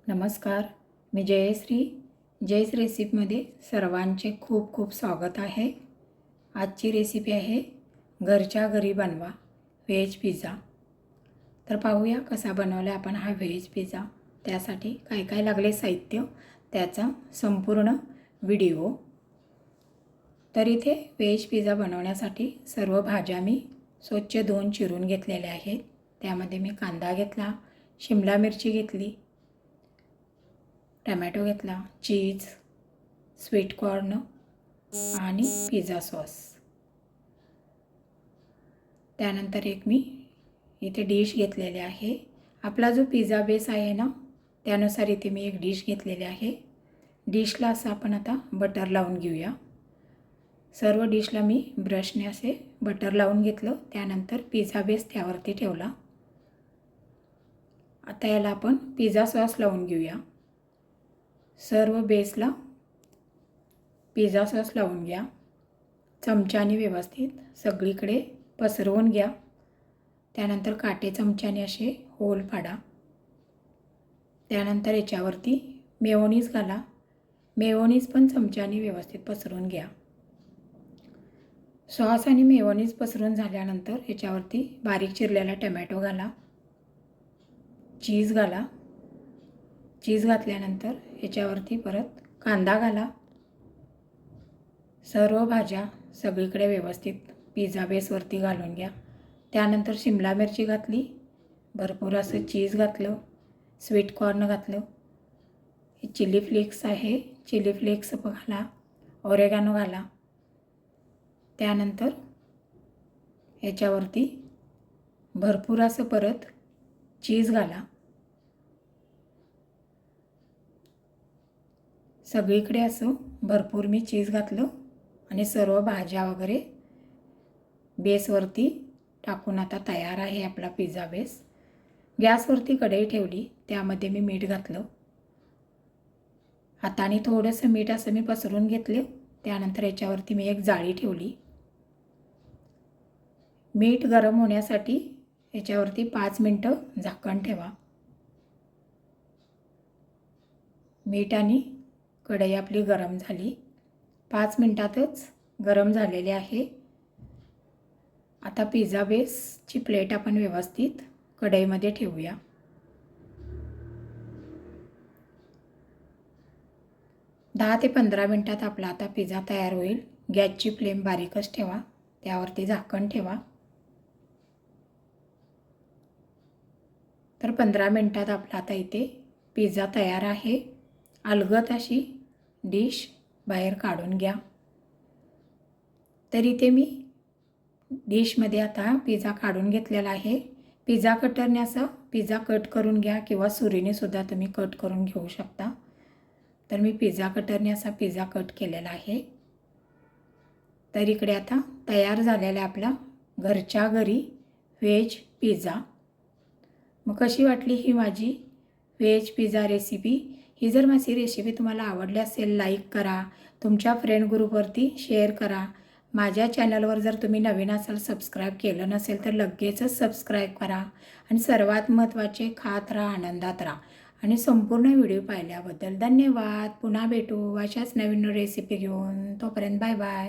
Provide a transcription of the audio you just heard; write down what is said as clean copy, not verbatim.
नमस्कार, मी जयश्री. जयस रेसिपीमध्ये सर्वांचे खूप खूप स्वागत आहे. आजची रेसिपी आहे घरच्या घरी बनवा व्हेज पिझ्झा. तर पाहूया कसा बनवला आपण हा व्हेज पिझ्झा. त्यासाठी काय काय लागले साहित्य त्याचा संपूर्ण व्हिडिओ. तर इथे व्हेज पिझ्झा बनवण्यासाठी सर्व भाज्या मी स्वच्छ धुवून चिरून घेतलेल्या आहेत. त्यामध्ये मी कांदा घेतला, शिमला मिरची घेतली, टमॅटो घेतला, चीज, स्वीट कॉर्न आणि पिझ्झा सॉस. त्यानंतर एक मी इथे डिश घेतलेली आहे. आपला जो पिझ्झा बेस आहे ना त्यानुसार इथे मी एक डिश घेतलेली आहे. डिशला असं आपण आता बटर लावून घेऊया. सर्व डिशला मी ब्रशने असे बटर लावून घेतलं. त्यानंतर पिझ्झा बेस त्यावरती ठेवला. आता याला आपण पिझ्झा सॉस लावून घेऊया. सर्व बेसला पिझ्झा सॉस लावून घ्या. चमच्याने व्यवस्थित सगळीकडे पसरवून घ्या. त्यानंतर काटे चमच्याने असे होल पाडा. त्यानंतर याच्यावरती मेयोनीज घाला. मेयोनीज पण चमच्याने व्यवस्थित पसरवून घ्या. सॉस आणि मेयोनीज पसरून झाल्यानंतर याच्यावरती बारीक चिरलेला टमॅटो घाला, चीज घाला. चीज घातल्यानंतर याच्यावरती परत कांदा घाला. सर्व भाज्या सगळीकडे व्यवस्थित पिझ्झा बेसवरती घालून घ्या. त्यानंतर शिमला मिरची घातली, भरपूर असं चीज घातलं, स्वीट कॉर्न घातलं, हे चिली फ्लेक्स आहे, चिली फ्लेक्स घाला, ओरेगानो घाला. त्यानंतर याच्यावरती भरपूर असं परत चीज घाला. सगळीकडे असं भरपूर मी चीज घातलं आणि सर्व भाज्या वगैरे बेसवरती टाकून आता तयार आहे आपला पिझ्झा बेस. गॅसवरती कढई ठेवली, त्यामध्ये मी मीठ घातलं. हाताने थोडंसं मीठ असं मी पसरून घेतले. त्यानंतर याच्यावरती मी एक जाळी ठेवली. मीठ गरम होण्यासाठी याच्यावरती 5 मिनटं झाकण ठेवा. मीठ आणि कढई आपली गरम झाली, 5 मिनटातच गरम झालेली आहे. आता पिझ्झा बेसची प्लेट आपण व्यवस्थित कढईमध्ये ठेवूया. दहा ते 15 मिनटात आपला आता पिझ्झा तयार होईल. गॅसची फ्लेम बारीकच ठेवा. त्यावरती झाकण ठेवा. तर 15 मिनटात आपला आता इथे पिझ्झा तयार आहे. अलगद अशी डिश बाहेर काढून घ्या. तर इथे मी डिशमध्ये आता पिझ्झा काढून घेतलेला आहे. पिझ्झा कटरने असं पिझ्झा कट करून घ्या किंवा सुरीने सुद्धा तुम्ही कट करून घेऊ शकता. तर मी पिझ्झा कटरने असा पिझ्झा कट केलेला आहे. तर इकडे आता तयार झालेला आपला घरच्या घरी व्हेज पिझ्झा. मग कशी वाटली ही माझी व्हेज पिझ्झा रेसिपी? ही जर माझी रेसिपी तुम्हाला आवडली असेल, लाईक करा, तुमच्या फ्रेंड ग्रुपवरती शेअर करा. माझ्या चॅनलवर जर तुम्ही नवीन असाल, सबस्क्राईब केलं नसेल तर लगेचच सबस्क्राईब करा. आणि सर्वात महत्त्वाचे, खात राहा, आनंदात राहा. आणि संपूर्ण व्हिडिओ पाहिल्याबद्दल धन्यवाद. पुन्हा भेटू अशाच नवीन रेसिपी घेऊन. तोपर्यंत बाय बाय.